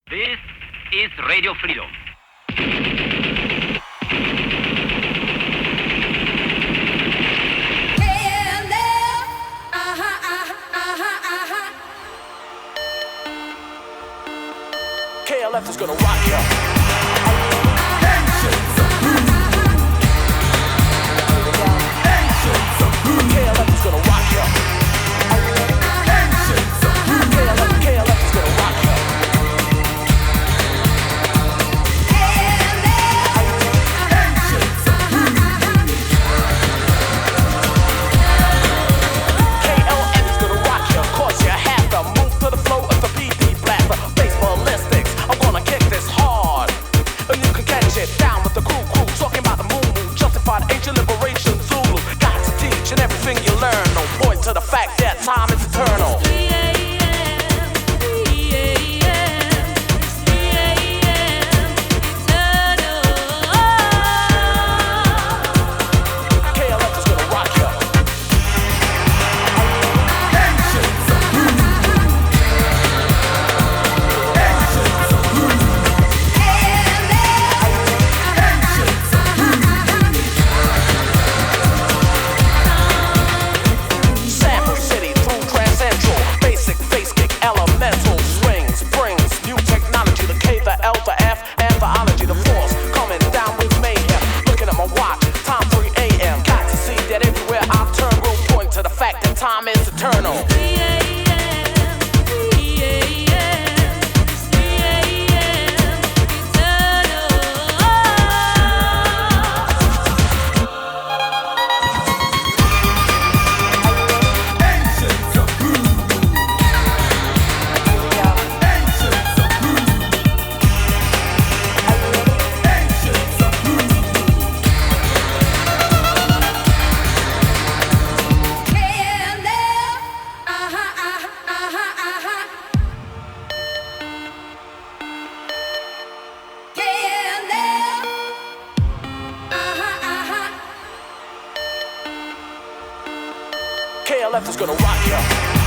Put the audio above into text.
This is Radio Freedom. KLF is gonna rock ya. KLF is gonna rock ya. KLF is gonna rock ya. KLF is gonna rock ya. Cause you have to move to the flow of the PD blaster. Face ballistics, I'm gonna kick this hard. And you can catch it down with the crew. Talking about the moon, justified ancient liberation Zulu. Got to teach and everything you learn. No point to the fact that time is eternal. KLF is gonna rock ya. Sample City through Grand Central. Basic face kick, elemental swings, brings new technology. The K, the L, the F, anthology, the force coming down with mayhem. Looking at my watch, time 3 a.m. Got to see that everywhere I turn will point to the fact that time is eternal. KLF is gonna rock ya.